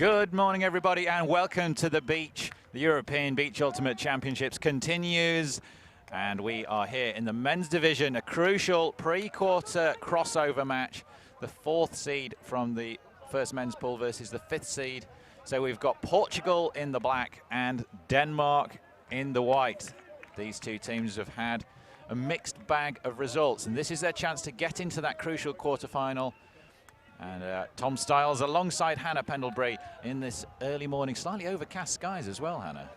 Good morning, everybody, and welcome to the beach. The European Beach Ultimate Championships continues, and we are here in the men's division, a crucial pre-quarter crossover match. The 4th seed from the first men's pool versus the 5th seed. So we've got Portugal in the black and Denmark in the white. These two teams have had a mixed bag of results, and this is their chance to get into that crucial quarterfinal. And Tom Stiles alongside Hannah Pendlebury in this early morning, slightly overcast skies as well, Hannah.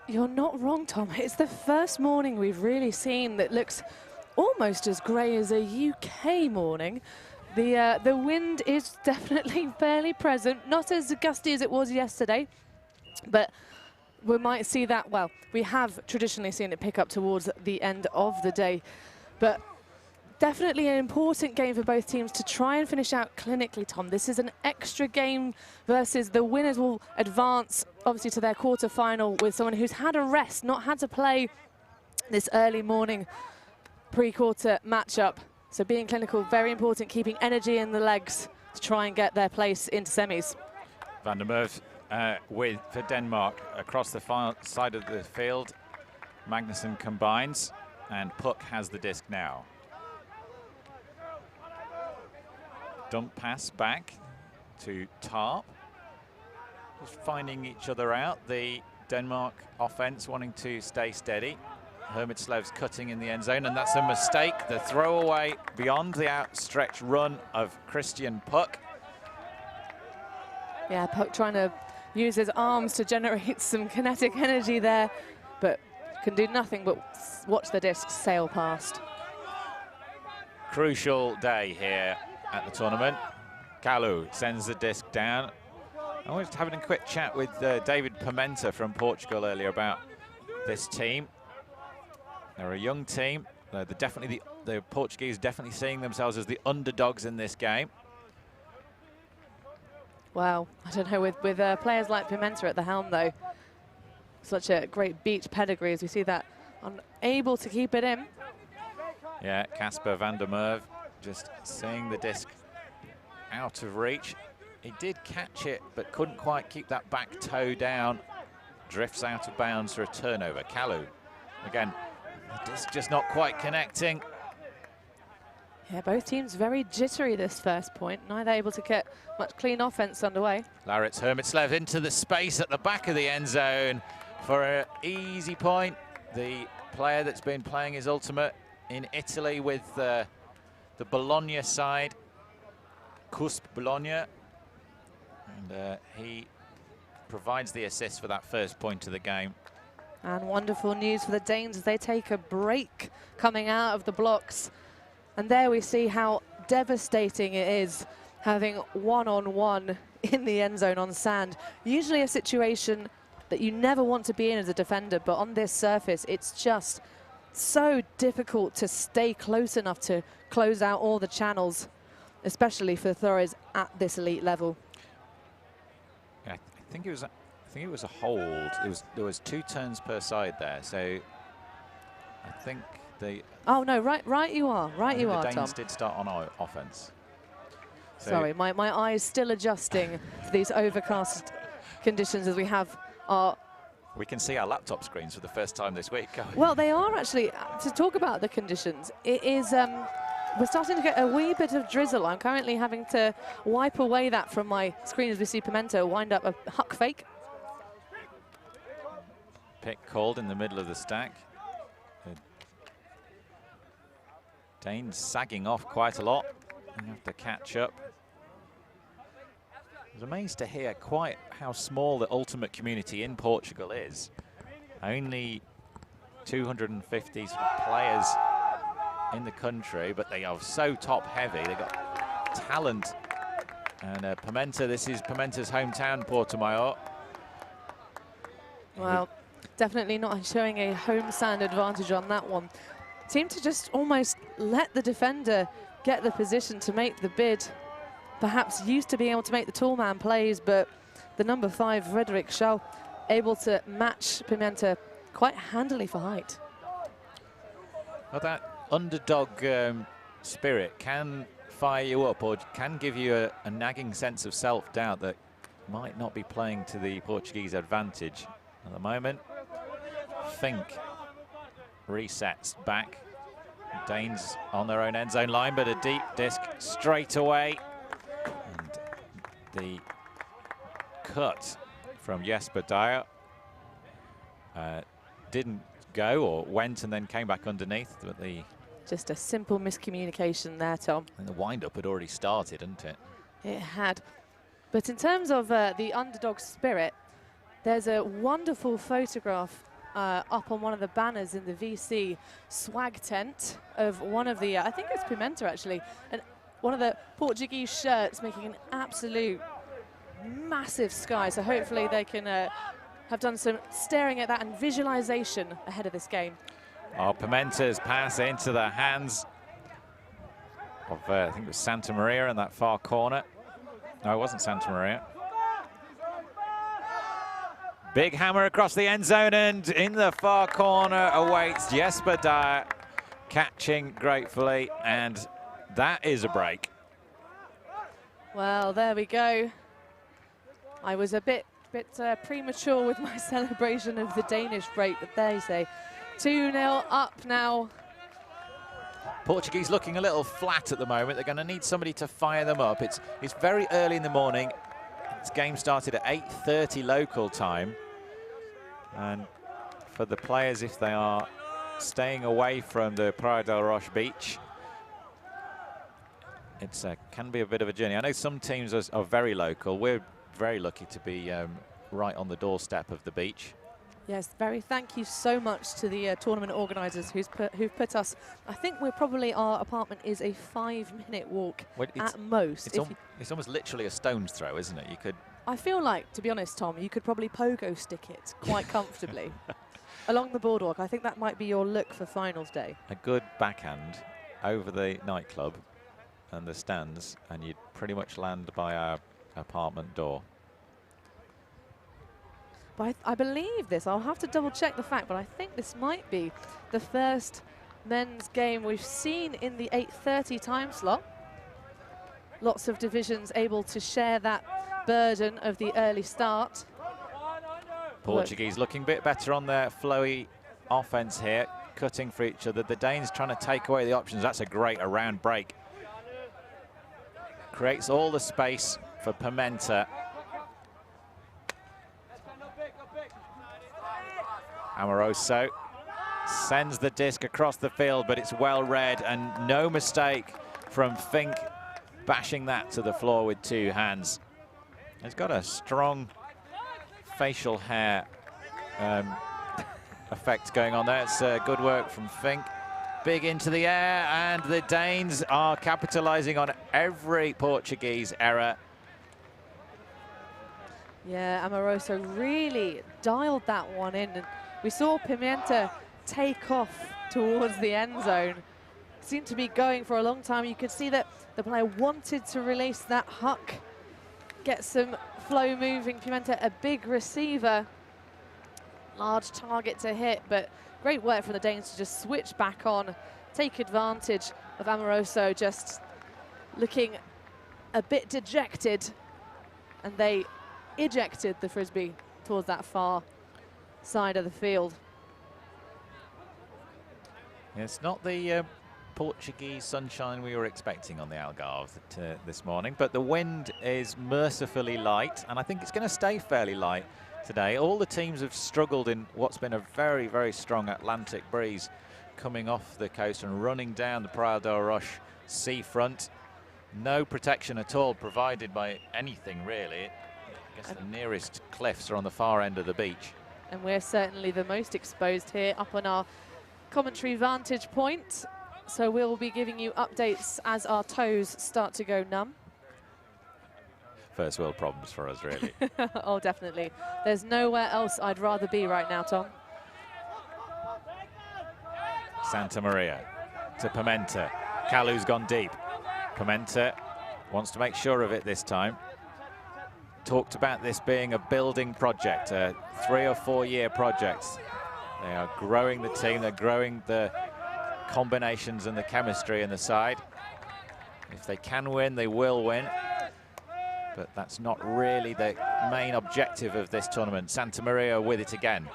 You're not wrong, Tom. It's the first morning we've really seen that looks almost as grey as a UK morning. The wind is definitely fairly present, not as gusty as it was yesterday, but we might see that, well, we have traditionally seen it pick up towards the end of the day. But definitely an important game for both teams to try and finish out clinically, Tom. This is an extra game versus the winners will advance, obviously, to their quarter-final with someone who's had a rest, not had to play this early morning pre-quarter matchup. So being clinical, very important, keeping energy in the legs to try and get their place into semis. Van der Merwe for Denmark across the far side of the field. Magnussen combines, and Puck has the disc now. Dump pass back to Tarp. Just finding each other out. The Denmark offense wanting to stay steady. Hermitslev's cutting in the end zone, and that's a mistake. The throwaway beyond the outstretched run of Christian Puck. Yeah, Puck trying to use his arms to generate some kinetic energy there, but can do nothing but watch the discs sail past. Crucial day here at the tournament. Kalu sends the disc down. I was having a quick chat with David Pimenta from Portugal earlier about this team. They're a young team. They're definitely the Portuguese definitely seeing themselves as the underdogs in this game. Wow, I don't know, with players like Pimenta at the helm though, such a great beach pedigree as we see that unable to keep it in. Yeah, Casper Van der Merwe just seeing the disc out of reach. He did catch it, but couldn't quite keep that back toe down. Drifts out of bounds for a turnover. Kalu, again, the disc just not quite connecting. Yeah, both teams very jittery this first point, neither able to get much clean offense underway. Laritz Hermitslev into the space at the back of the end zone for an easy point. The player that's been playing his ultimate in Italy with the Bologna side, Cusp Bologna, and he provides the assist for that first point of the game. And wonderful news for the Danes as they take a break coming out of the blocks. And there we see how devastating it is having one-on-one in the end zone on sand. Usually a situation that you never want to be in as a defender, but on this surface, it's just so difficult to stay close enough to close out all the channels, especially for throwers at this elite level. Yeah, I think it was a hold. There was 2 turns per side there, so I think the. Oh no, right you are, right you are, Tom. The Danes did start on offense. So sorry, my eyes still adjusting to these overcast conditions as we have our. We can see our laptop screens for the first time this week. Well, they are actually, to talk about the conditions, it is, we're starting to get a wee bit of drizzle. I'm currently having to wipe away that from my screen as we see Pimenta wind up a huck fake. Pick called in the middle of the stack. The Danes sagging off quite a lot. You have to catch up. I was amazed to hear quite how small the ultimate community in Portugal is. Only 250 players in the country, but they are so top heavy. They've got talent. And Pimenta, this is Pimenta's hometown, Portimao. Well, definitely not showing a home sand advantage on that one. Seemed to just almost let the defender get the position to make the bid. Perhaps used to being able to make the tall man plays, but the number 5, Frederick Schall, able to match Pimenta quite handily for height. Well, that underdog spirit can fire you up, or can give you a nagging sense of self-doubt that might not be playing to the Portuguese advantage at the moment. Fink resets back. Danes on their own end zone line, but a deep disc straight away. And the cut from Jesper Dyer didn't go, or went and then came back underneath. But just a simple miscommunication there, Tom. And the wind-up had already started, hadn't it? It had. But in terms of the underdog spirit, there's a wonderful photograph up on one of the banners in the VC swag tent of one of the, I think it's Pimenta actually, and one of the Portuguese shirts making an absolute massive sky. So hopefully they can have done some staring at that and visualization ahead of this game. Oh, Pimenta's pass into the hands of, I think it was Santa Maria in that far corner. No, it wasn't Santa Maria. Big hammer across the end zone, and in the far corner awaits Jesper Dyer, catching gratefully, and that is a break. Well, there we go. I was a bit premature with my celebration of the Danish break, but there you say, 2-0 up now. Portuguese looking a little flat at the moment. They're going to need somebody to fire them up. It's very early in the morning. This game started at 8:30 local time. And for the players, if they are staying away from the Praia da Rocha beach, it can be a bit of a journey. I know some teams are very local. We're very lucky to be right on the doorstep of the beach. Yes, thank you so much to the tournament organisers who've put us, I think our apartment is a 5-minute walk at most. It's almost literally a stone's throw, isn't it? You could. I feel like, to be honest, Tom, you could probably pogo stick it quite comfortably along the boardwalk. I think that might be your look for finals day. A good backhand over the nightclub and the stands, and you'd pretty much land by our apartment door. But I believe this, I'll have to double check the fact, but I think this might be the first men's game we've seen in the 8:30 time slot. Lots of divisions able to share that burden of the early start. Portuguese looking a bit better on their flowy offense here, cutting for each other. The Danes trying to take away the options. That's a great around break. Creates all the space for Pimenta. Amoroso sends the disc across the field, but it's well read, and no mistake from Fink, bashing that to the floor with 2 hands. He's got a strong facial hair effect going on there. It's good work from Fink. Big into the air, and the Danes are capitalizing on every Portuguese error. Yeah, Amoroso really dialed that one in. And we saw Pimenta take off towards the end zone. Seemed to be going for a long time. You could see that the player wanted to release that huck, get some flow moving. Pimenta, a big receiver, large target to hit, but great work from the Danes to just switch back on, take advantage of Amoroso just looking a bit dejected, and they ejected the frisbee towards that far side of the field. It's not the Portuguese sunshine we were expecting on the Algarve this morning, but the wind is mercifully light, and I think it's going to stay fairly light today. All the teams have struggled in what's been a very, very strong Atlantic breeze coming off the coast and running down the Praia da Rocha seafront. No protection at all provided by anything, really. I guess the nearest cliffs are on the far end of the beach. And we're certainly the most exposed here up on our commentary vantage point. So we'll be giving you updates as our toes start to go numb. First world problems for us, really. Oh, definitely. There's nowhere else I'd rather be right now, Tom. Santa Maria to Pimenta. Kalu's gone deep. Pimenta wants to make sure of it this time. Talked about this being a building project, a 3 or 4 year project. They are growing the team, they're growing the combinations and the chemistry in the side. If they can win, they will win. but that's not really the main objective of this tournament. Santa Maria with it again.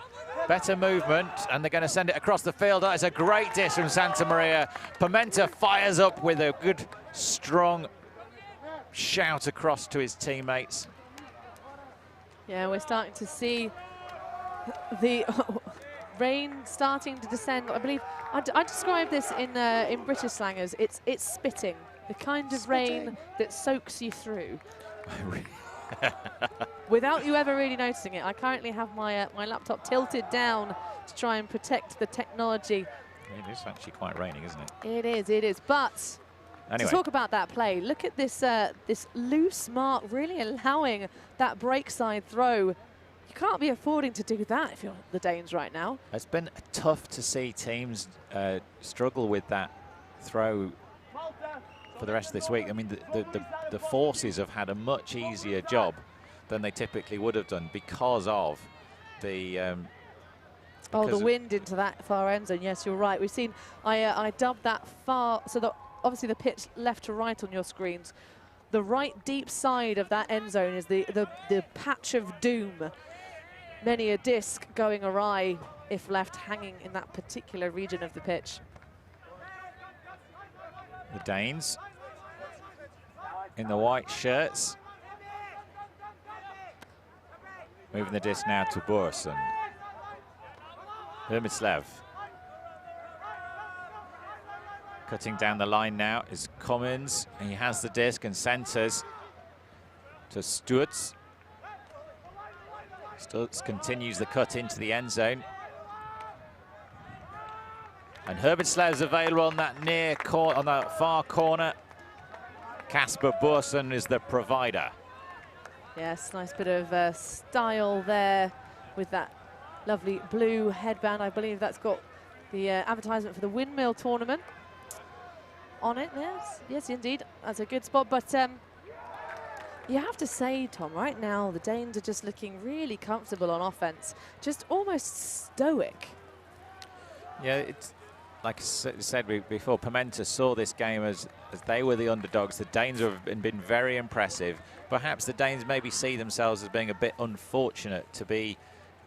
Better movement, and they're going to send it across the field. That is a great dish from Santa Maria. Pimenta fires up with a good, strong shout across to his teammates. Yeah, we're starting to see the rain starting to descend. I believe I describe this in British slang as it's spitting, the kind of rain that soaks you through. Without you ever really noticing it. I currently have my my laptop tilted down to try and protect the technology. It is actually quite raining, isn't it? It is. But anyway, to talk about that play, look at this this loose mark, really allowing that break side throw. You can't be affording to do that if you're the Danes right now. It's been tough to see teams struggle with that throw for the rest of this week. I mean, the forces have had a much easier job than they typically would have done because of the the wind into that far end zone. Yes, you're right. We've seen, I dubbed that far, so that obviously the pitch left to right on your screens. The right deep side of that end zone is the patch of doom. Many a disc going awry if left hanging in that particular region of the pitch. The Danes in the white shirts. Moving the disc now to Borson. Hermislav. Cutting down the line now is Cummins, and he has the disc and centres to Stutz. Stutz continues the cut into the end zone. And Hermislav's available on that on that far corner. Kasper Borson is the provider. Yes, nice bit of style there with that lovely blue headband. I believe that's got the advertisement for the windmill tournament on it. Yes, indeed. That's a good spot. But you have to say, Tom, right now the Danes are just looking really comfortable on offense, just almost stoic. Yeah, it's like I said before, Pimenta saw this game as they were the underdogs. The Danes have been very impressive. Perhaps the Danes maybe see themselves as being a bit unfortunate to be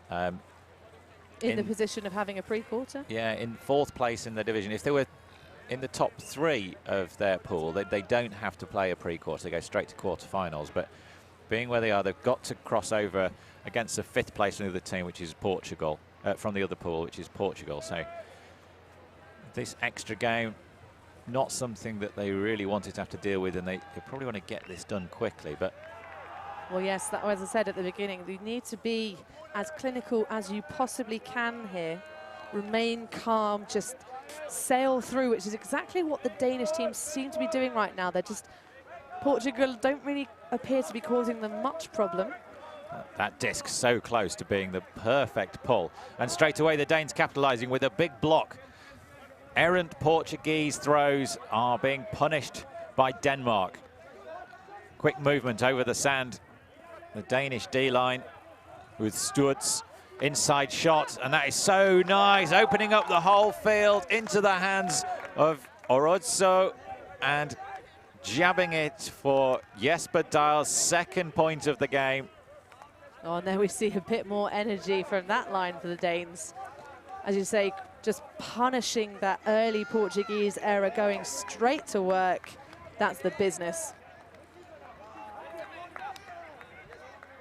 in the position of having a pre-quarter. Yeah, in 4th place in the division. If they were in the top 3 of their pool, they don't have to play a pre-quarter. They go straight to quarterfinals. But being where they are, they've got to cross over against the 5th place from the other team, which is Portugal, from the other pool, which is Portugal. So this extra game, not something that they really wanted to have to deal with, and they probably want to get this done quickly. But well, yes, as I said at the beginning, you need to be as clinical as you possibly can here. Remain calm, just sail through, which is exactly what the Danish team seem to be doing right now. They're just, Portugal don't really appear to be causing them much problem. That disc so close to being the perfect pull. And straight away the Danes capitalising with a big block. Errant Portuguese throws are being punished by Denmark. Quick movement over the sand. The Danish D-line with Stutz. Inside shot, and that is so nice, opening up the whole field into the hands of Orozco and jabbing it for Jesper Dahl's 2nd point of the game. Oh, and there we see a bit more energy from that line for the Danes. As you say, just punishing that early Portuguese error, going straight to work. That's the business.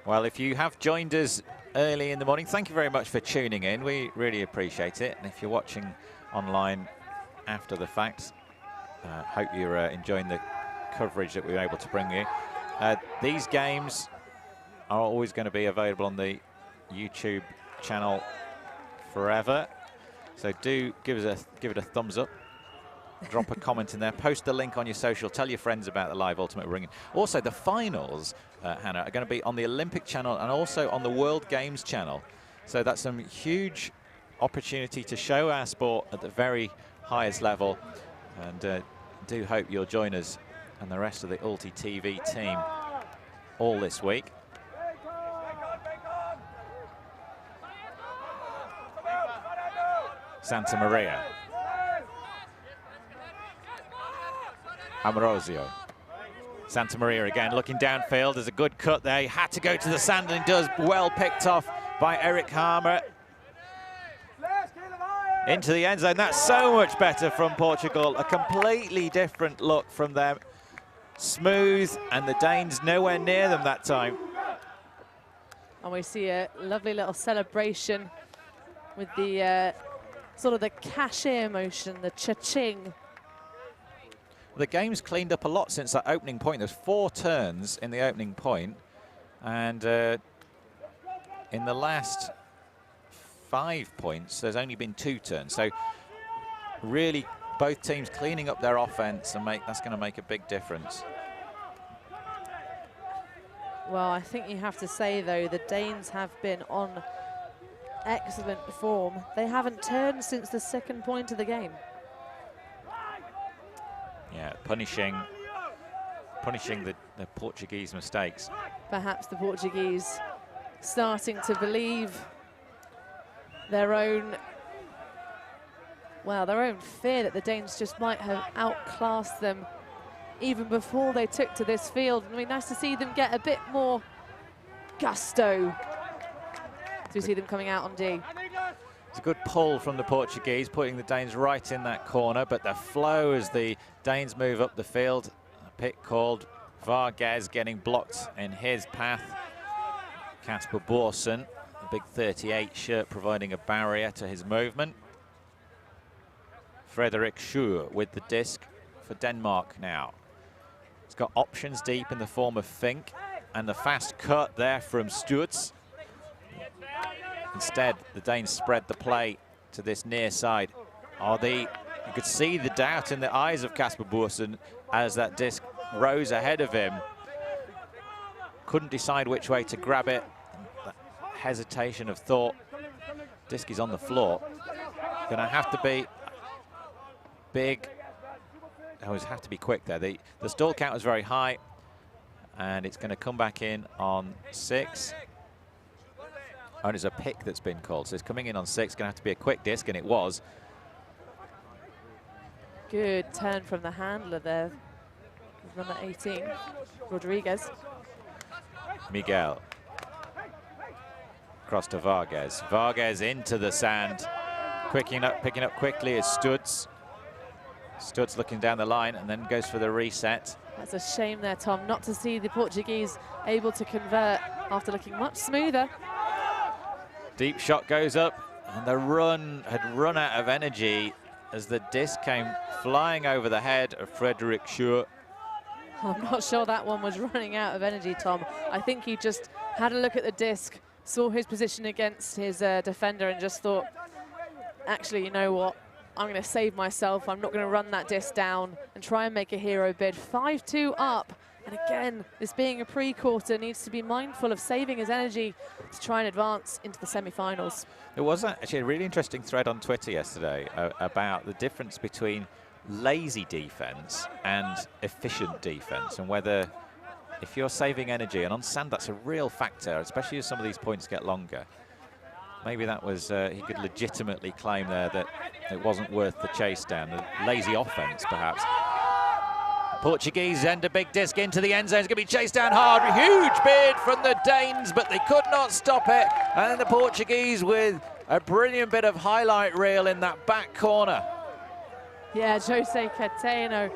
Well, if you have joined us early in the morning, thank you very much for tuning in. We really appreciate it. And if you're watching online after the fact, hope you're enjoying the coverage that we were able to bring you. These games are always going to be available on the YouTube channel forever. So do give it a thumbs up. Drop a comment in there, post the link on your social, tell your friends about the live Ultimate Ringing. Also, the finals, Hannah, are going to be on the Olympic channel and also on the World Games channel. So that's some huge opportunity to show our sport at the very highest level. And do hope you'll join us and the rest of the Ulti TV team all this week. Santa Maria. Ambrosio. Santa Maria again looking downfield. There's a good cut there. He had to go to the sand and does. Well picked off by Eric Harmer. Into the end zone. That's so much better from Portugal. A completely different look from them. Smooth, and the Danes nowhere near them that time. And we see a lovely little celebration with the sort of the cashier motion, the cha-ching. The game's cleaned up a lot since that opening point. There's 4 turns in the opening point, and in the last 5 points, there's only been 2 turns. So really, both teams cleaning up their offense, and that's going to make a big difference. Well, I think you have to say, though, the Danes have been on excellent form. They haven't turned since the 2nd point of the game. Yeah, punishing the Portuguese mistakes. Perhaps the Portuguese starting to believe their own fear that the Danes just might have outclassed them even before they took to this field. I mean, nice to see them get a bit more gusto. To see them coming out on D. It's a good pull from the Portuguese, putting the Danes right in that corner, but the flow as the Danes move up the field. A pick called. Vargas getting blocked in his path. Kasper Borsen, the big 38 shirt, providing a barrier to his movement. Frederik Schur with the disc for Denmark now. He's got options deep in the form of Fink, and the fast cut there from Stutz. Instead, the Danes spread the play to this near side. You could see the doubt in the eyes of Kasper Borsen as that disc rose ahead of him. Couldn't decide which way to grab it. That hesitation of thought. Disc is on the floor. Gonna have to be big. Always have to be quick there. The stall count was very high, and it's going to come back in on 6. Oh, and it's a pick that's been called, so it's coming in on 6. Going to have to be a quick disc, and it was. Good turn from the handler there. Number 18, Rodriguez. Miguel. Across to Vargas. Vargas into the sand. Picking up quickly is Stutz. Stutz looking down the line and then goes for the reset. That's a shame there, Tom, not to see the Portuguese able to convert after looking much smoother. Deep shot goes up, and the run had run out of energy as the disc came flying over the head of Frederik Schur. I'm not sure that one was running out of energy, Tom. I think he just had a look at the disc, saw his position against his defender, and just thought, actually, you know what? I'm going to save myself. I'm not going to run that disc down and try and make a hero bid. 5-2 up. And again, this being a pre-quarter, needs to be mindful of saving his energy to try and advance into the semi-finals. There was actually a really interesting thread on Twitter yesterday about the difference between lazy defense and efficient defense, and whether, if you're saving energy, and on sand that's a real factor, especially as some of these points get longer. Maybe that was, he could legitimately claim there that it wasn't worth the chase down, the lazy offense perhaps. Portuguese send a big disc into the end zone. It's going to be chased down hard. Huge bid from the Danes, but they could not stop it. And the Portuguese with a brilliant bit of highlight reel in that back corner. Yeah, Jose Cateno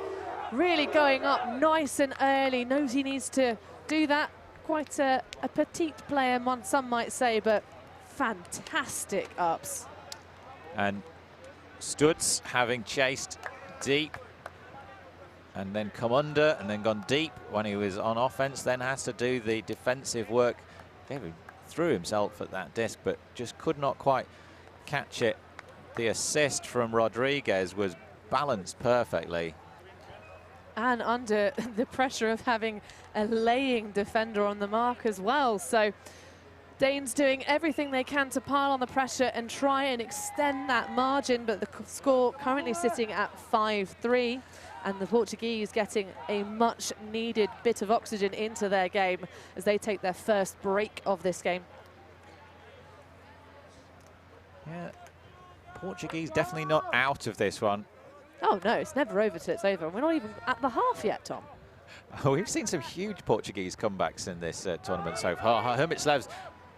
really going up nice and early. Knows he needs to do that. Quite a petite player, some might say, but fantastic ups. And Stutz, having chased deep and then come under and then gone deep when he was on offense, then has to do the defensive work. David threw himself at that disc, but just could not quite catch it. The assist from Rodriguez was balanced perfectly. And under the pressure of having a laying defender on the mark as well. So Danes doing everything they can to pile on the pressure and try and extend that margin, but the score currently sitting at 5-3, and the Portuguese getting a much needed bit of oxygen into their game as they take their first break of this game. Yeah, Portuguese definitely not out of this one. Oh no, it's never over till it's over. We're not even at the half yet, Tom. We've seen some huge Portuguese comebacks in this tournament so far. Hermitslev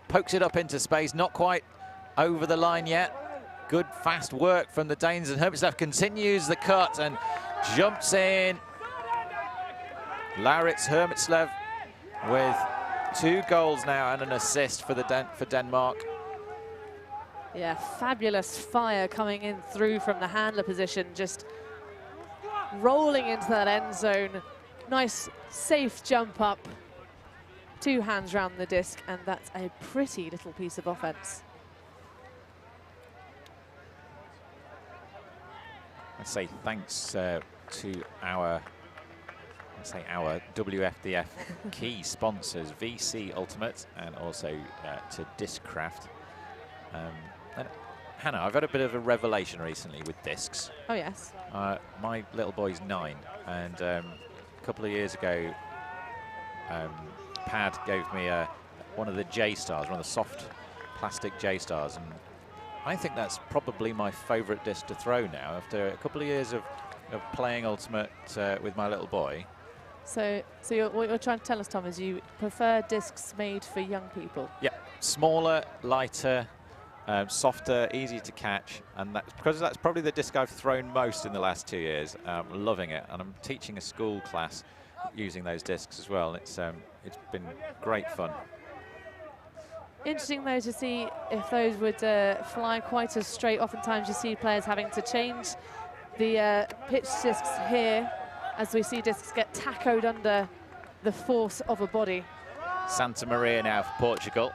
pokes it up into space, not quite over the line yet. Good fast work from the Danes, and Hermitslev continues the cut and jumps in. Lauritz Hermitslev with 2 goals now and an assist for Denmark. Yeah, fabulous fire coming in through from the handler position, just rolling into that end zone. Nice, safe jump up. 2 hands round the disc, and that's a pretty little piece of offense. I'd say thanks to our WFDF key sponsors, VC Ultimate, and also to Discraft. And Hannah, I've had a bit of a revelation recently with discs. Oh, yes. My little boy's 9, and a couple of years ago, Pad gave me one of the J-Stars, one of the soft plastic J-Stars, and I think that's probably my favourite disc to throw now after a couple of years of playing Ultimate with my little boy. So what you're trying to tell us, Tom, is you prefer discs made for young people? Yeah, smaller, lighter, softer, easy to catch, and because that's probably the disc I've thrown most in the last 2 years. I'm loving it, and I'm teaching a school class using those discs as well. It's been great fun. Interesting, though, to see if those would fly quite as straight. Oftentimes you see players having to change the pitch discs here, as we see discs get tachoed under the force of a body. Santa Maria now for Portugal.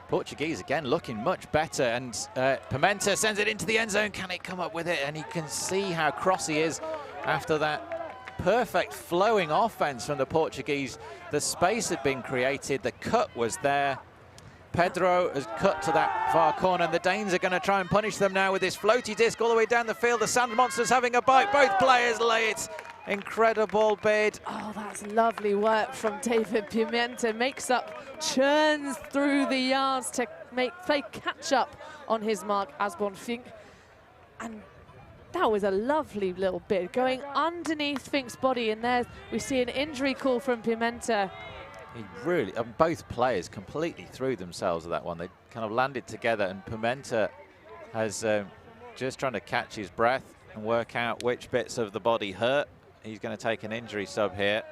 Portuguese again looking much better, and Pimenta sends it into the end zone. Can it come up with it? And you can see how cross he is after that perfect flowing offense from the Portuguese. The space had been created, the cut was there. Pedro has cut to that far corner, and the Danes are going to try and punish them now with this floaty disc all the way down the field. The Sand Monster's having a bite. Both players lay it. Incredible bid. Oh, that's lovely work from David Pimenta. Makes up, churns through the yards to play catch up on his mark, Asbjørn Fink. And that was a lovely little bid going underneath Fink's body, and there we see an injury call from Pimenta. He really, both players completely threw themselves at that one. They kind of landed together, and Pimenta has just trying to catch his breath and work out which bits of the body hurt. He's going to take an injury sub here.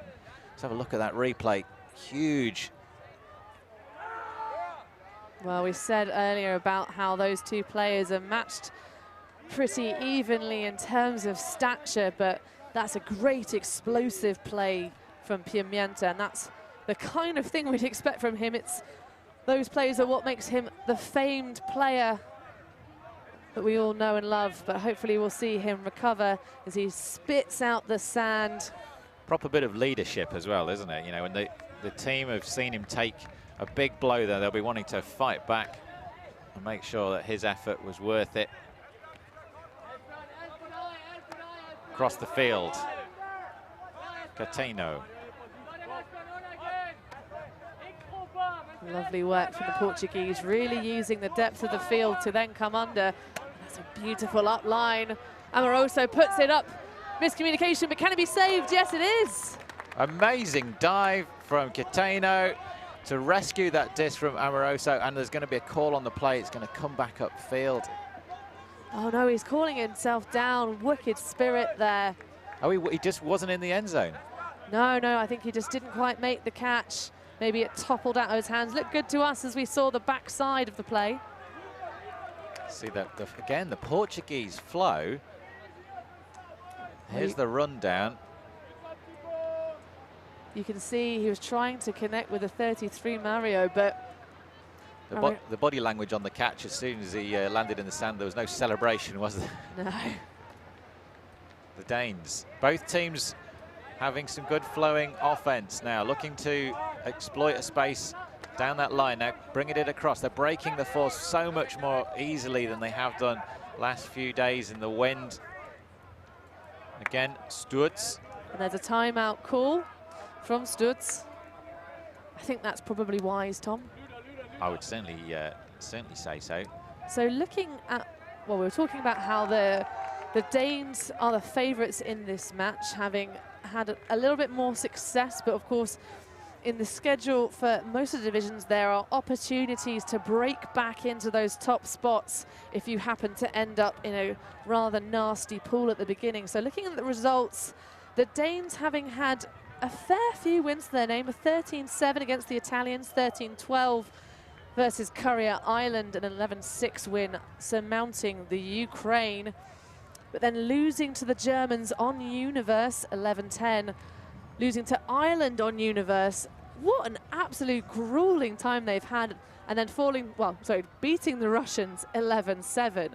Let's have a look at that replay. Huge. Well, we said earlier about how those 2 players are matched pretty evenly in terms of stature, but that's a great explosive play from Pimenta, and that's the kind of thing we'd expect from him. It's those plays are what makes him the famed player that we all know and love, but hopefully we'll see him recover as he spits out the sand. Proper bit of leadership as well, isn't it? You know, when the team have seen him take a big blow there, they'll be wanting to fight back and make sure that his effort was worth it. Across the field, Cateno. Lovely work from the Portuguese, really using the depth of the field to then come under. That's a beautiful up line. Amoroso puts it up. Miscommunication, but can it be saved? Yes, it is. Amazing dive from Cateno to rescue that disc from Amoroso, and there's going to be a call on the play. It's going to come back upfield. Oh no, he's calling himself down. Wicked spirit there. Oh, he just wasn't in the end zone. No, I think he just didn't quite make the catch. Maybe it toppled out of his hands. Looked good to us as we saw the backside of the play. See that again, the Portuguese flow. Here's the rundown. You can see he was trying to connect with the 33 Mario, but the body language on the catch as soon as he landed in the sand, there was no celebration, was there? No. The Danes, both teams having some good flowing offense now, looking to exploit a space down that line now, bringing it across. They're breaking the force so much more easily than they have done last few days in the wind. Again, Stutz. And there's a timeout call from Stutz. I think that's probably wise, Tom. I would certainly say so. So looking at, well, we were talking about how the Danes are the favourites in this match, having had a little bit more success, but of course, in the schedule for most of the divisions, there are opportunities to break back into those top spots if you happen to end up in a rather nasty pool at the beginning. So looking at the results, the Danes having had a fair few wins to their name, a 13-7 against the Italians, 13-12 versus Courier Island, an 11-6 win surmounting the Ukraine, but then losing to the Germans on Universe, 11-10, losing to Ireland on Universe. What an absolute grueling time they've had, and then beating the Russians 11-7.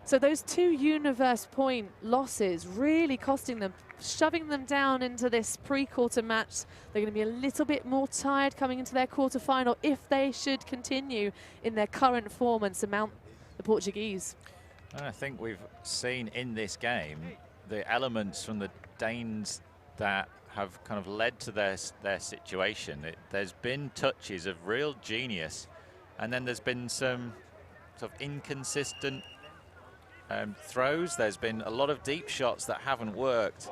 So those 2 Universe point losses really costing them, shoving them down into this pre-quarter match. They're going to be a little bit more tired coming into their quarter-final if they should continue in their current form and surmount the Portuguese. And I think we've seen in this game the elements from the Danes that have kind of led to their situation. There's been touches of real genius, and then there's been some sort of inconsistent throws. There's been a lot of deep shots that haven't worked,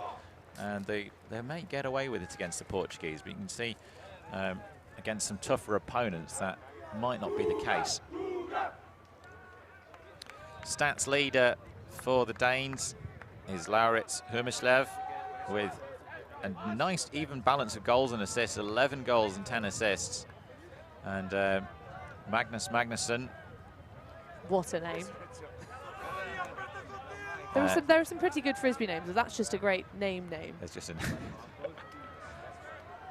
and they may get away with it against the Portuguese, but you can see against some tougher opponents that might not be the case. Stats leader for the Danes is Laurits Hermislev with a nice even balance of goals and assists, 11 goals and 10 assists. And Magnus Magnusson. What a name. There are some pretty good Frisbee names, but that's just a great name. It's just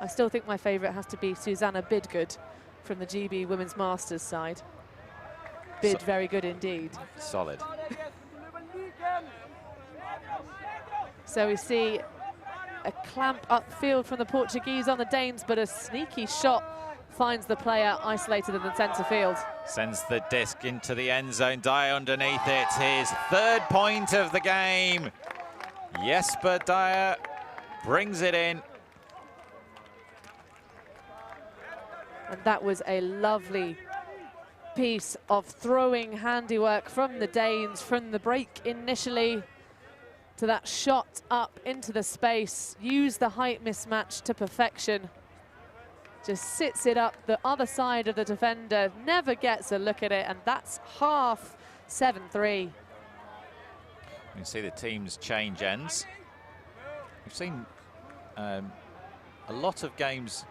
I still think my favourite has to be Susanna Bidgood from the GB Women's Masters side. Bid, very good indeed. Solid. So we see a clamp upfield from the Portuguese on the Danes, but a sneaky shot finds the player isolated in the centre field. Sends the disc into the end zone. Dyer underneath it. His 3rd point of the game. Jesper Dyer brings it in. And that was a lovely piece of throwing handiwork from the Danes, from the break initially to that shot up into the space. Use the height mismatch to perfection. Just sits it up the other side of the defender, never gets a look at it, and that's half, 7-3. You can see the teams change ends. We've seen a lot of games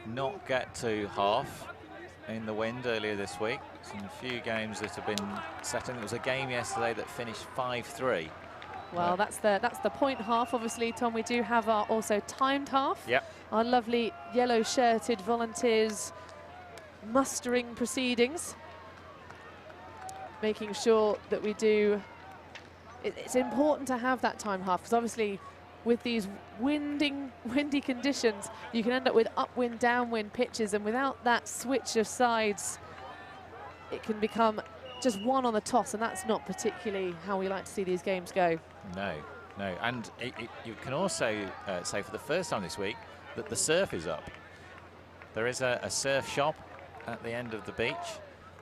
not get to half in the wind earlier this week. Seen a few games that have been set in. There was a game yesterday that finished 5-3. Well, that's the point half. Obviously, Tom, we do have our also timed half. Yep. Our lovely yellow-shirted volunteers mustering proceedings, making sure that we do. It's important to have that time half, because obviously with these windy conditions, you can end up with upwind, downwind pitches, and without that switch of sides, it can become just one on the toss, and that's not particularly how we like to see these games go. No, and you can also say for the first time this week that the surf is up. There is a surf shop at the end of the beach.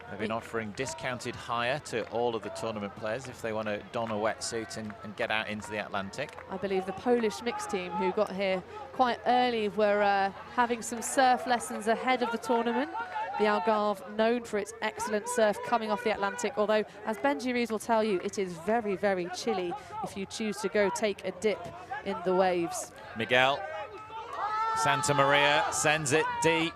They've been offering discounted hire to all of the tournament players if they want to don a wetsuit and get out into the Atlantic. I believe the Polish mixed team, who got here quite early, were having some surf lessons ahead of the tournament. The Algarve, known for its excellent surf coming off the Atlantic, although, as Benji Rees will tell you, it is very, very chilly if you choose to go take a dip in the waves. Miguel Santa Maria sends it deep.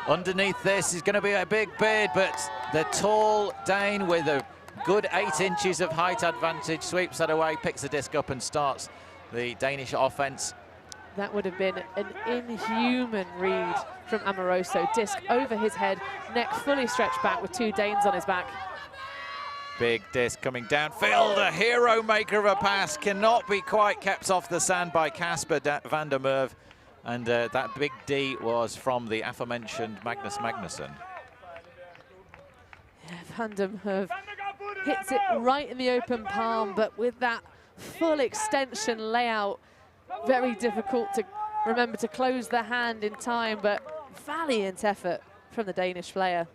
Underneath this is going to be a big bid, but the tall Dane with a good 8 inches of height advantage sweeps that away, picks the disc up and starts the Danish offense. That would have been an inhuman read from Amoroso. Disc over his head, neck fully stretched back with 2 Danes on his back. Big disc coming downfield, a hero maker of a pass, cannot be quite kept off the sand by Casper van der Merwe. And that big D was from the aforementioned Magnus Magnusson. Yeah, van der Merwe hits it right in the open palm, but with that full extension layout, very difficult to remember to close the hand in time, but valiant effort from the Danish player.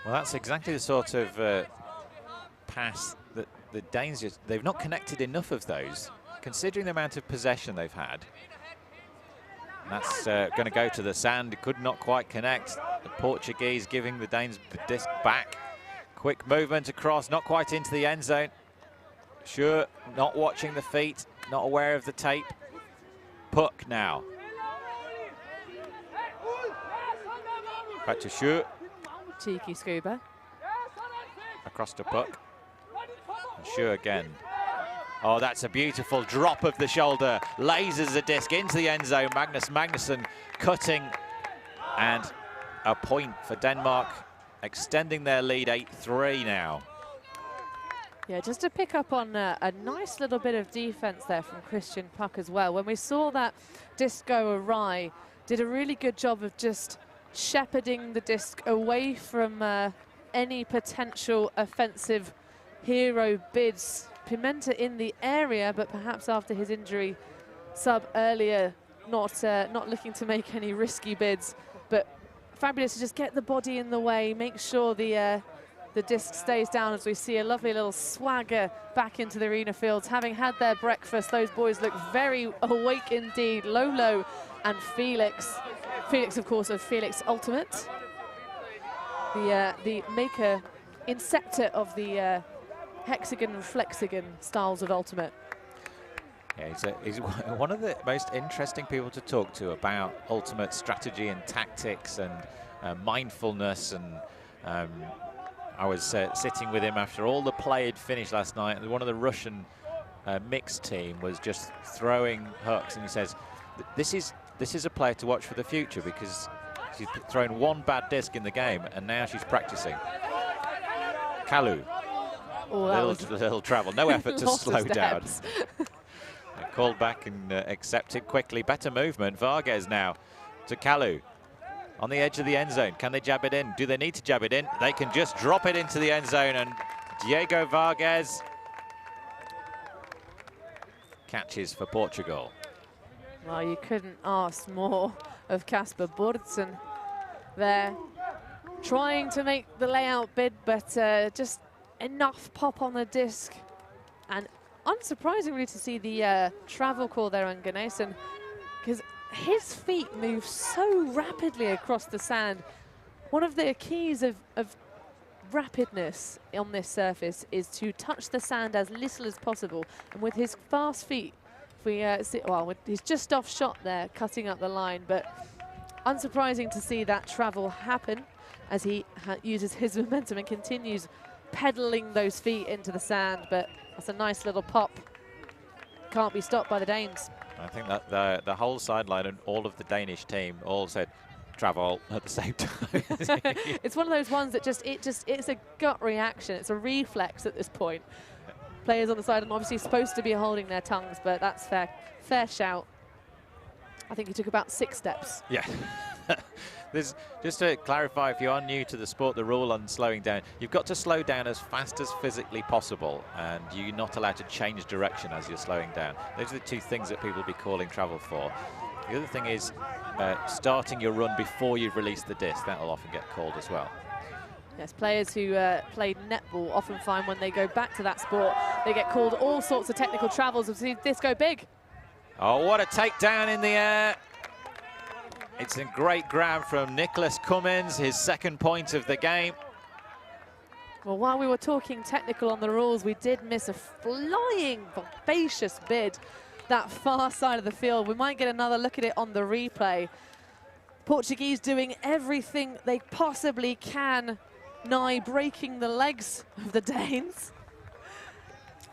Well, that's exactly the sort of pass the Danes they've not connected enough of those, considering the amount of possession they've had. And that's going to go to the sand. It could not quite connect. The Portuguese giving the Danes the disc back. Quick movement across, not quite into the end zone. Sure, not watching the feet, not aware of the tape. Puck now. Back to Sure. Cheeky scuba. Across to Puck. And Sure again. Oh, that's a beautiful drop of the shoulder. Lasers the disc into the end zone. Magnus Magnusson cutting. And a point for Denmark, extending their lead 8-3 now. Yeah, just to pick up on a nice little bit of defense there from Christian Puck as well. When we saw that disc go awry, did a really good job of just shepherding the disc away from any potential offensive hero bids. Pimenta in the area, but perhaps after his injury sub earlier, not looking to make any risky bids, but fabulous to just get the body in the way, make sure the disc stays down as we see a lovely little swagger back into the arena fields. Having had their breakfast, those boys look very awake indeed. Lolo and Felix. Felix, of course, of Felix Ultimate. The maker, inceptor of the hexagon and flexagon styles of Ultimate. Yeah, he's one of the most interesting people to talk to about Ultimate strategy and tactics and mindfulness. And I was sitting with him after all the play had finished last night, and one of the Russian mixed team was just throwing hooks, and he says, this is a player to watch for the future because she's thrown one bad disc in the game, and now she's practicing. Kalu, little travel, no effort to slow down. Called back and accepted quickly. Better movement. Vargas now to Kalu. On the edge of the end zone. Can they jab it in? Do they need to jab it in? They can just drop it into the end zone, and Diego Vargas catches for Portugal. Well, you couldn't ask more of Kasper Bordsen there. Trying to make the layout bid, but just enough pop on the disc. And unsurprisingly to see the travel call there on Ganesan, because his feet move so rapidly across the sand. One of the keys of rapidness on this surface is to touch the sand as little as possible. And with his fast feet, if we see, well, he's just off shot there, cutting up the line, but unsurprising to see that travel happen as he uses his momentum and continues pedaling those feet into the sand. But that's a nice little pop. Can't be stopped by the Danes. I think that the whole sideline and all of the Danish team all said travel at the same time. It's one of those ones that it's a gut reaction. It's a reflex at this point. Players on the side are obviously supposed to be holding their tongues, but that's fair shout. I think he took about 6 steps. Yeah. There's, just to clarify, if you are new to the sport, the rule on slowing down, you've got to slow down as fast as physically possible, and you're not allowed to change direction as you're slowing down. Those are the 2 things that people will be calling travel for. The other thing is starting your run before you've released the disc. That will often get called as well. Yes, players who played netball often find when they go back to that sport, they get called all sorts of technical travels. We've seen this go big. Oh, what a takedown in the air. It's a great grab from Nicholas Cummins, his 2nd point of the game. Well, while we were talking technical on the rules, we did miss a flying, vivacious bid that far side of the field. We might get another look at it on the replay. Portuguese doing everything they possibly can, nigh breaking the legs of the Danes.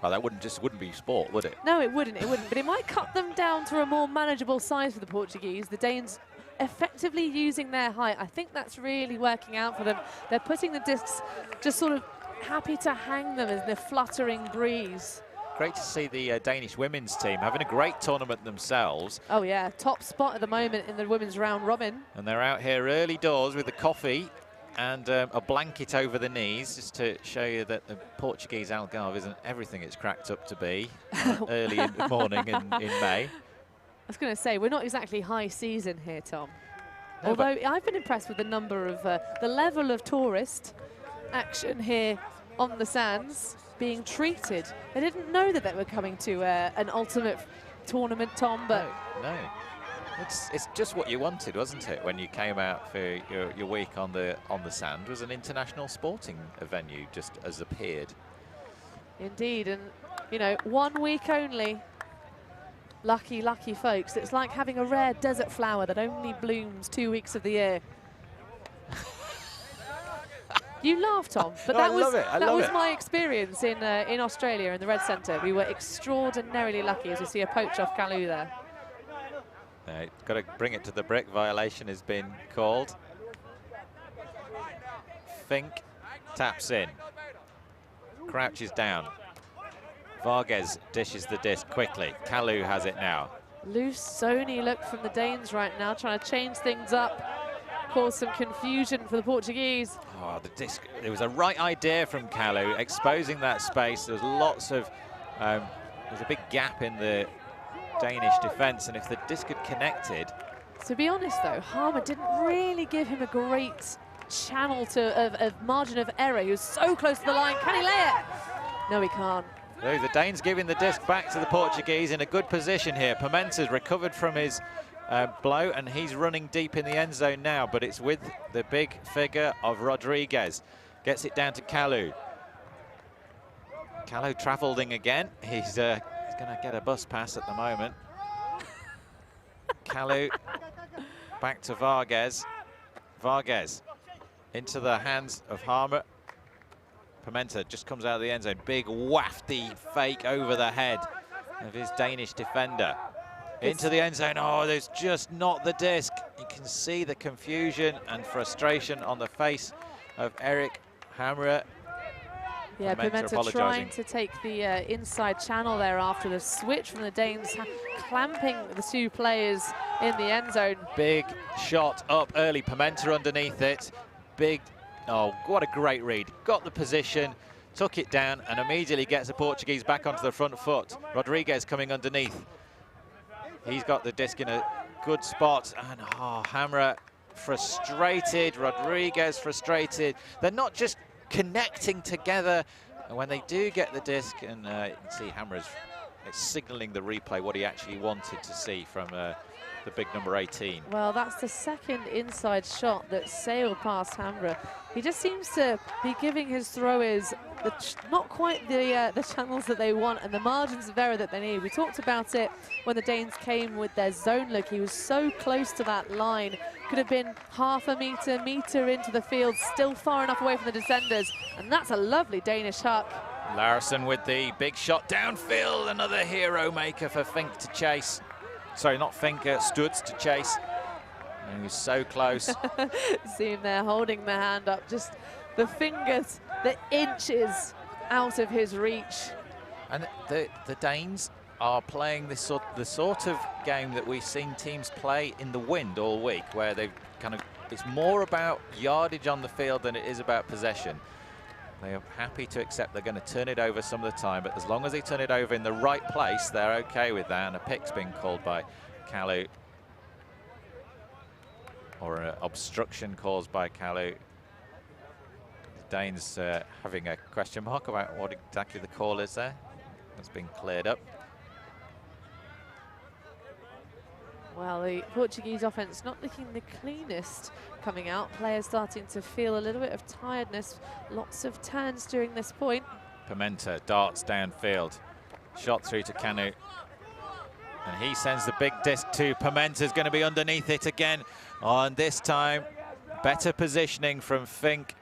Well, that wouldn't be sport, would it? No, it wouldn't, but it might cut them down to a more manageable size for the Portuguese. The Danes effectively using their height. I think that's really working out for them. They're putting the discs just sort of happy to hang them in the fluttering breeze. Great to see the Danish women's team having a great tournament themselves. Oh yeah, top spot at the moment in the women's round robin. And they're out here early doors with the coffee and a blanket over the knees, just to show you that the Portuguese Algarve isn't everything it's cracked up to be early in the morning in May. I was going to say, we're not exactly high season here, Tom. No, although I've been impressed with the number of, the level of tourist action here on the sands being treated. They didn't know that they were coming to an ultimate tournament, Tom, but... No. It's just what you wanted, wasn't it, when you came out for your week on the sand, was an international sporting venue just as appeared. Indeed, and you know, 1 week only. Lucky, lucky folks. It's like having a rare desert flower that only blooms 2 weeks of the year. You laugh, Tom, but No, that was my experience in Australia in the Red Centre. We were extraordinarily lucky as we see a poach off Kalu there. Got to bring it to the brick. Violation has been called. Fink taps in. Crouches down. Vargas dishes the disc quickly. Kalu has it now. Loose Sony look from the Danes right now, trying to change things up, cause some confusion for the Portuguese. Oh, the disc. There was a right idea from Kalu, exposing that space. There's lots of, there's a big gap in the Danish defence, and if the disc had connected... To be honest, though, Harmer didn't really give him a great channel to a margin of error. He was so close to the line. Can he lay it? No, he can't. No, the Danes giving the disc back to the Portuguese in a good position here. Pimenta's recovered from his blow, and he's running deep in the end zone now, but it's with the big figure of Rodriguez. Gets it down to Kalu. Kalu travelling again. He's going to get a bus pass at the moment. Kalu back to Vargas. Vargas into the hands of Harmer. Pimenta just comes out of the end zone. Big wafty fake over the head of his Danish defender. Into the end zone. Oh, there's just not the disc. You can see the confusion and frustration on the face of Eric Hamre. Yeah, Pimenta trying to take the inside channel there after the switch from the Danes, clamping the two players in the end zone. Big shot up early. Pimenta underneath it. Big. Oh, what a great read. Got the position, took it down, and immediately gets the Portuguese back onto the front foot. Rodriguez coming underneath. He's got the disc in a good spot, and Hamre frustrated, Rodriguez frustrated. They're not just connecting together, and when they do get the disc, and you can see Hamre's signalling the replay what he actually wanted to see from the big number 18. Well, that's the second inside shot that sailed past Hamre. He just seems to be giving his throwers not quite the channels that they want and the margins of error that they need. We talked about it when the Danes came with their zone look. He was so close to that line. Could have been half a meter into the field, still far enough away from the defenders. And that's a lovely Danish huck. Larson with the big shot downfield. Another hero maker for Fink to chase. Sorry, not Finker, Stutz to chase. And he was so close. See him there holding the hand up, just the fingers, the inches out of his reach. And the Danes are playing the sort of game that we've seen teams play in the wind all week, where they've it's more about yardage on the field than it is about possession. They are happy to accept they're going to turn it over some of the time, but as long as they turn it over in the right place, they're okay with that. And a pick's been called by Kalu, or an obstruction caused by Kalu. The Danes having a question mark about what exactly the call is there. That's been cleared up. Well, the Portuguese offense not looking the cleanest coming out. Players starting to feel a little bit of tiredness. Lots of turns during this point. Pimenta darts downfield. Shot through to Kalu. And he sends the big disc to Pimenta's going to be underneath it again. And this time, better positioning from Fink.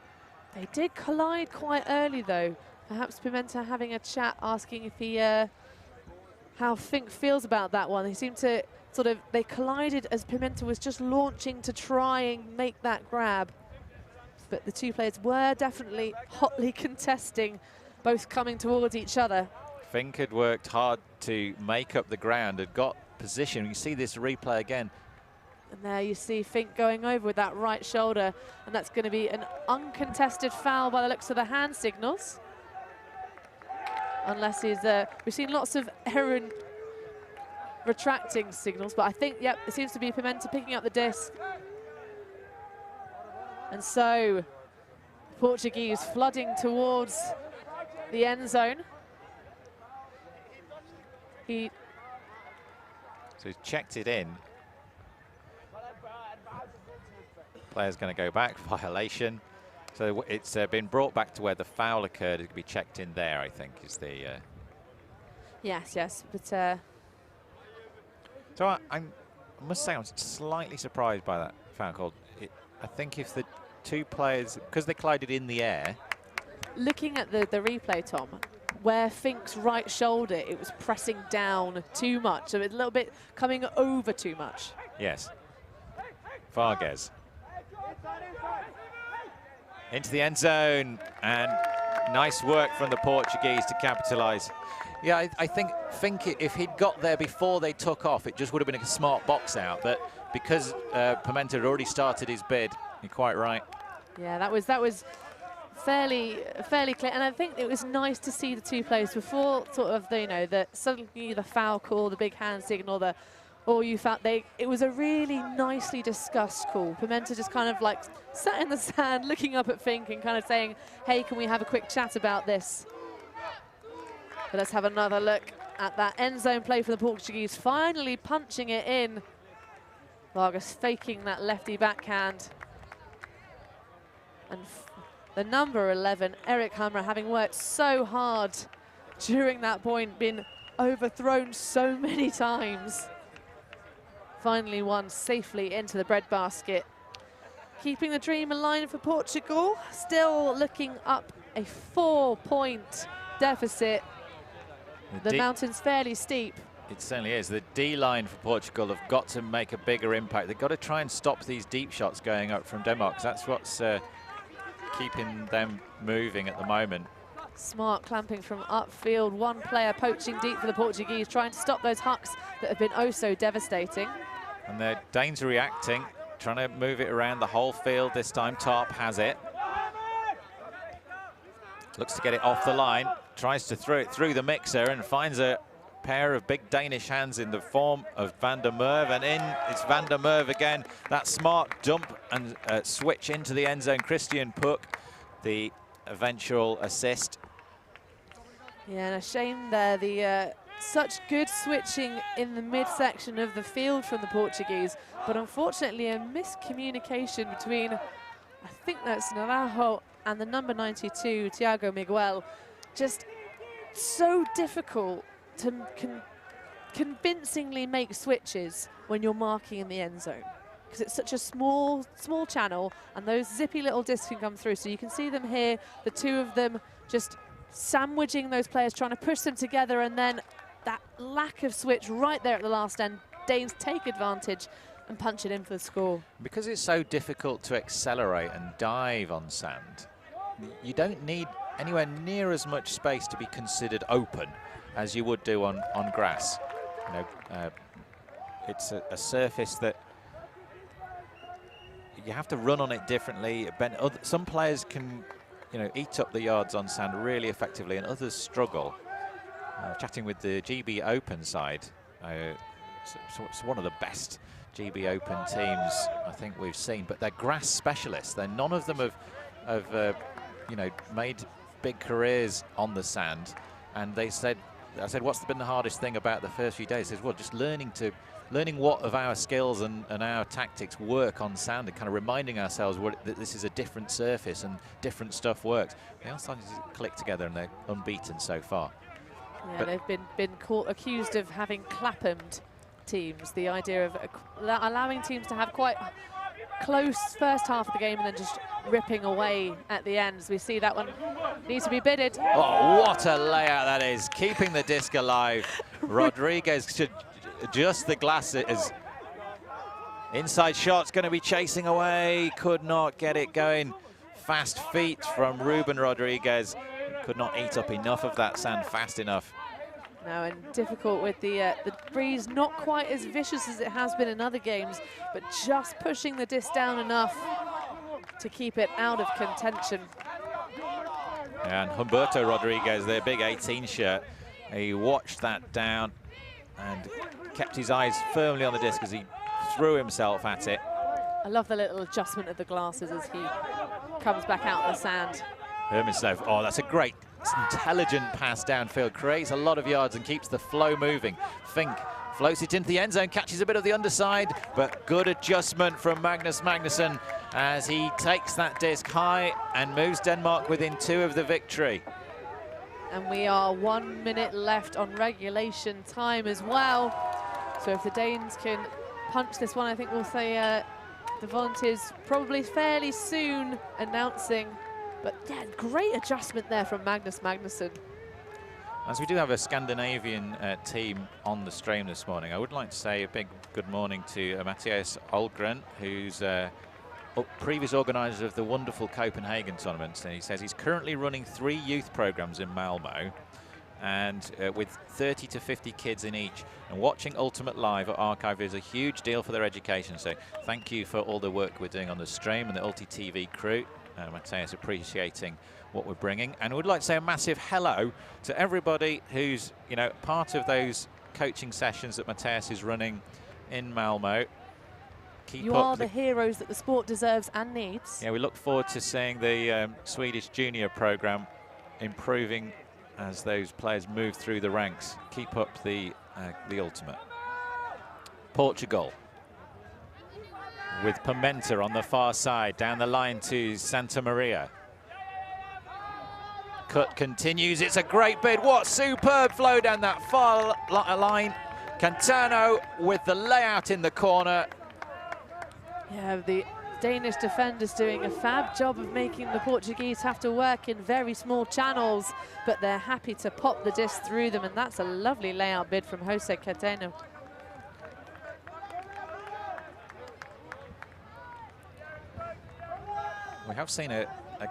They did collide quite early, though. Perhaps Pimenta having a chat, asking if he, how Fink feels about that one. They seem to they collided as Pimenta was just launching to try and make that grab. But the two players were definitely hotly contesting, both coming towards each other. Fink had worked hard to make up the ground, had got position. You see this replay again. And there you see Fink going over with that right shoulder, and that's going to be an uncontested foul by the looks of the hand signals. Unless he's, we've seen lots of error in retracting signals, but I think, yep, it seems to be Pimenta picking up the disc. And so, Portuguese flooding towards the end zone. So he's checked it in. Player's going to go back, violation. So it's been brought back to where the foul occurred. It could be checked in there, I think, is the... Yes, but... So I must say I'm slightly surprised by that foul call. I think if the two players, because they collided in the air... Looking at the replay, Tom, where Fink's right shoulder, it was pressing down too much. So it's a little bit coming over too much. Yes. Vargas. Into the end zone, and nice work from the Portuguese to capitalise. Yeah, I think Fink, if he'd got there before they took off, it just would have been a smart box out. But because Pimenta had already started his bid, you're quite right. Yeah, that was fairly clear, and I think it was nice to see the two players before sort of suddenly the foul call, the big hand signal, you felt it was a really nicely discussed call. Pimenta just kind of like sat in the sand looking up at Fink and kind of saying, hey, can we have a quick chat about this? But let's have another look at that end zone play for the Portuguese, finally punching it in. Vargas faking that lefty backhand. And the number 11, Eric Hammer, having worked so hard during that point, been overthrown so many times. Finally won safely into the breadbasket. Keeping the dream alive for Portugal, still looking up a 4-point deficit. The mountain's fairly steep. It certainly is. The D-line for Portugal have got to make a bigger impact. They've got to try and stop these deep shots going up from Denmark, 'cause that's what's keeping them moving at the moment. Smart clamping from upfield. One player poaching deep for the Portuguese, trying to stop those hucks that have been oh so devastating. And the Danes are reacting, trying to move it around the whole field this time. Tarp has it. Looks to get it off the line. Tries to throw it through the mixer and finds a pair of big Danish hands in the form of Van der Merwe. And in, it's Van der Merwe again. That smart dump and switch into the end zone. Christian Puk, the eventual assist. Yeah, and a shame there. Such good switching in the midsection of the field from the Portuguese, but unfortunately a miscommunication between, I think that's Navarro and the number 92, Thiago Miguel. Just so difficult to convincingly make switches when you're marking in the end zone, because it's such a small channel and those zippy little discs can come through. So you can see them here, the two of them just sandwiching those players, trying to push them together, and then that lack of switch right there at the last end. Danes take advantage and punch it in for the score. Because it's so difficult to accelerate and dive on sand, you don't need anywhere near as much space to be considered open as you would do on grass. You know, it's a surface that you have to run on it differently. Some players can, eat up the yards on sand really effectively, and others struggle. Chatting with the GB Open side, it's one of the best GB Open teams I think we've seen, but they're grass specialists. None of them have made big careers on the sand. And I said, what's been the hardest thing about the first few days? He says, well, just learning what of our skills and our tactics work on sand, and kind of reminding ourselves that this is a different surface and different stuff works. They all started to click together, and they're unbeaten so far. Yeah, they've been accused of having Clapham'd teams. The idea of allowing teams to have quite close first half of the game and then just ripping away at the end. As we see that one needs to be bidded. Oh, what a layout that is. Keeping the disc alive. Rodriguez should adjust the glasses. Inside shot's going to be chasing away. Could not get it going. Fast feet from Ruben Rodriguez. Could not eat up enough of that sand fast enough. No, and difficult with the breeze, not quite as vicious as it has been in other games, but just pushing the disc down enough to keep it out of contention. And Humberto Rodriguez, their big 18 shirt, he watched that down and kept his eyes firmly on the disc as he threw himself at it. I love the little adjustment of the glasses as he comes back out of the sand. Hermanslov, oh, that's a great intelligent pass downfield, creates a lot of yards and keeps the flow moving. Fink floats it into the end zone, catches a bit of the underside, but good adjustment from Magnus Magnusson as he takes that disc high and moves Denmark within 2 of the victory. And we are 1 minute left on regulation time as well. So if the Danes can punch this one, I think we'll say the volunteers probably fairly soon announcing. But yeah, great adjustment there from Magnus Magnusson. As we do have a Scandinavian team on the stream this morning, I would like to say a big good morning to Mathias Olgren, who's previous organiser of the wonderful Copenhagen tournaments. And he says he's currently running 3 youth programs in Malmo, and with 30 to 50 kids in each. And watching Ultimate live at Archive is a huge deal for their education. So thank you for all the work we're doing on the stream and the Ulti TV crew. Matthias appreciating what we're bringing, and would like to say a massive hello to everybody who's part of those coaching sessions that Matthias is running in Malmo. You are the heroes that the sport deserves and needs. Yeah, we look forward to seeing the Swedish junior program improving as those players move through the ranks. Keep up the ultimate. Portugal with Pimenta on the far side, down the line to Santa Maria. Cut continues, it's a great bid. What superb flow down that far line. Cantano with the layout in the corner. Yeah, the Danish defenders doing a fab job of making the Portuguese have to work in very small channels, but they're happy to pop the disc through them, and that's a lovely layout bid from Jose Cantano. We have seen a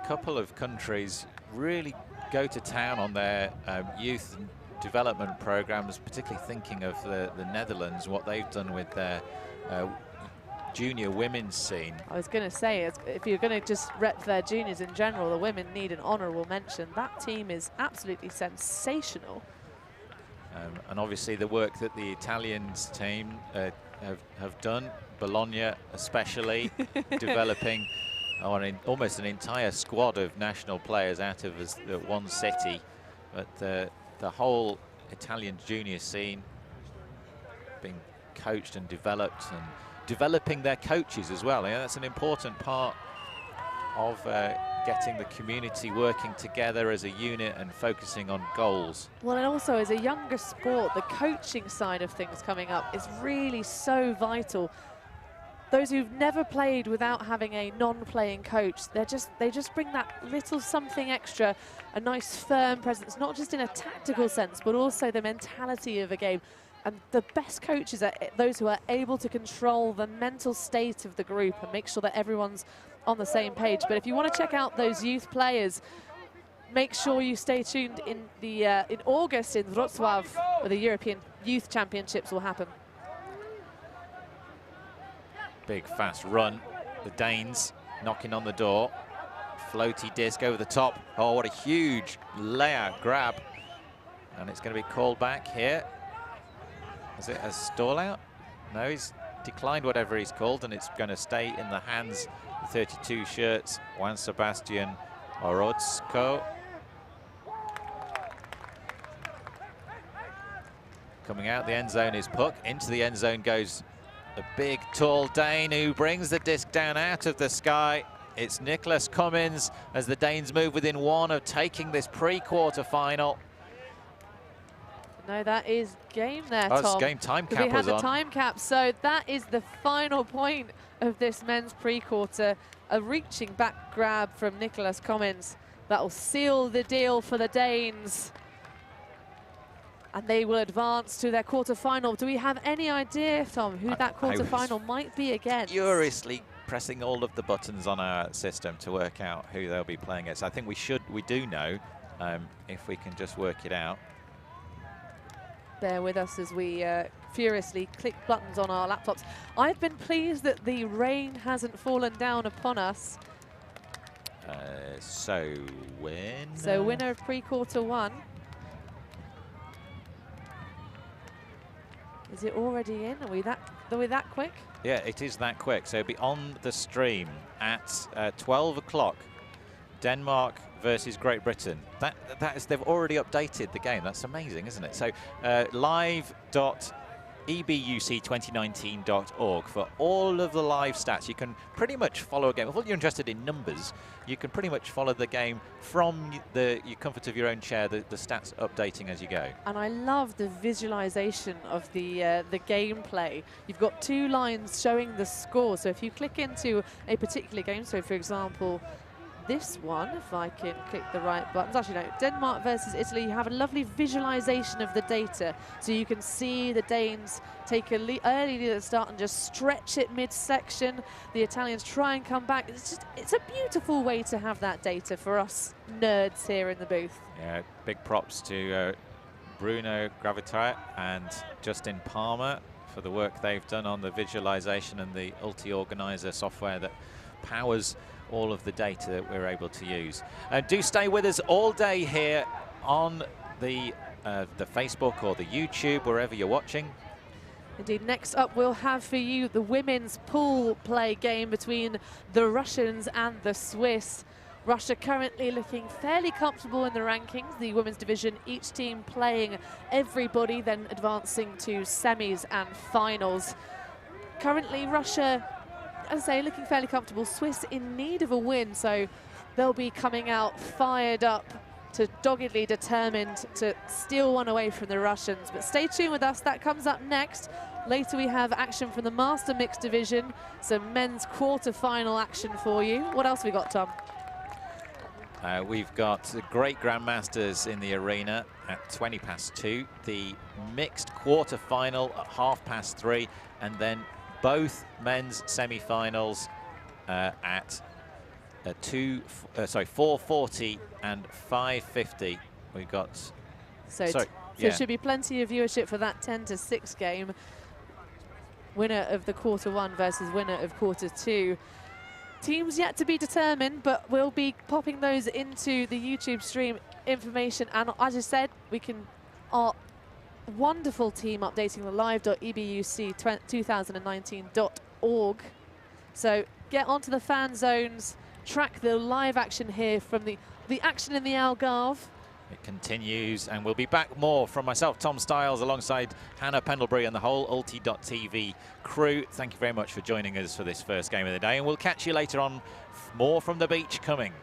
couple of countries really go to town on their youth development programs, particularly thinking of the Netherlands, what they've done with their junior women's scene. I was going to say, if you're going to just rep their juniors in general, the women need an honourable mention. That team is absolutely sensational. And obviously the work that the Italians team have done, Bologna especially, developing almost an entire squad of national players out of one city. But the whole Italian junior scene being coached and developed, and developing their coaches as well. Yeah, that's an important part of getting the community working together as a unit and focusing on goals. Well, and also as a younger sport, the coaching side of things coming up is really so vital. Those who've never played without having a non-playing coach, they just bring that little something extra, a nice firm presence, not just in a tactical sense, but also the mentality of a game. And the best coaches are those who are able to control the mental state of the group and make sure that everyone's on the same page. But if you want to check out those youth players, make sure you stay tuned in August in Wrocław, where the European Youth Championships will happen. Big fast run, the Danes knocking on the door. Floaty disc over the top. Oh, what a huge layout grab. And it's going to be called back here. Is it a stall out? No, he's declined whatever he's called, and it's going to stay in the hands of 32 shirts, Juan Sebastian Orozco. Coming out the end zone is Puck. Into the end zone goes a big, tall Dane who brings the disc down out of the sky. It's Nicholas Cummins as the Danes move within 1 of taking this pre-quarter final. No, that is game there, Tom. It's game. Time cap was on. We had the time cap, so that is the final point of this men's pre-quarter. A reaching back grab from Nicholas Cummins. That will seal the deal for the Danes. And they will advance to their quarter-final. Do we have any idea, Tom, who that quarter-final might be against? Furiously pressing all of the buttons on our system to work out who they'll be playing against. I think we do know, if we can just work it out. Bear with us as we furiously click buttons on our laptops. I've been pleased that the rain hasn't fallen down upon us. So winner of pre-quarter 1. Is it already in? Are we that quick? Yeah, it is that quick. So it'll be on the stream at 12 o'clock. Denmark versus Great Britain. They've already updated the game. That's amazing, isn't it? So live.ebuc2019.org for all of the live stats. You can pretty much follow a game. If you're interested in numbers, you can pretty much follow the game from your comfort of your own chair, the stats updating as you go. And I love the visualization of the gameplay. You've got 2 lines showing the score. So if you click into a particular game, so for example, this one, if I can click the right buttons, actually no, Denmark versus Italy, you have a lovely visualization of the data. So you can see the Danes take a early lead at the start and just stretch it mid-section. The Italians try and come back. It's a beautiful way to have that data for us nerds here in the booth. Yeah, big props to Bruno Gravitare and Justin Palmer for the work they've done on the visualization and the Ulti-Organizer software that powers all of the data that we're able to use. Do stay with us all day here on the Facebook or the YouTube, wherever you're watching. Indeed, next up we'll have for you the women's pool play game between the Russians and the Swiss. Russia currently looking fairly comfortable in the rankings, the women's division, each team playing everybody, then advancing to semis and finals. Currently Russia, as I say, looking fairly comfortable. Swiss in need of a win, so they'll be coming out fired up, doggedly determined to steal one away from the Russians. But stay tuned with us, that comes up next. Later we have action from the Master Mixed Division, some men's quarter-final action for you. What else have we got, Tom? We've got the great Grandmasters in the arena at 2:20, the mixed quarter-final at 3:30, and then both men's semi-finals at 4:40 and 5:50. We've got. So there should be plenty of viewership for that 10-6 game. Winner of the quarter-1 versus winner of quarter-2. Teams yet to be determined, but we'll be popping those into the YouTube stream information. And as I said, our wonderful team updating the live.ebuc2019.org. So get onto the fan zones, track the live action here from the action in the Algarve. It continues, and we'll be back more from myself, Tom Stiles, alongside Hannah Pendlebury and the whole Ulti.tv crew. Thank you very much for joining us for this first game of the day, and we'll catch you later on. More from the beach coming.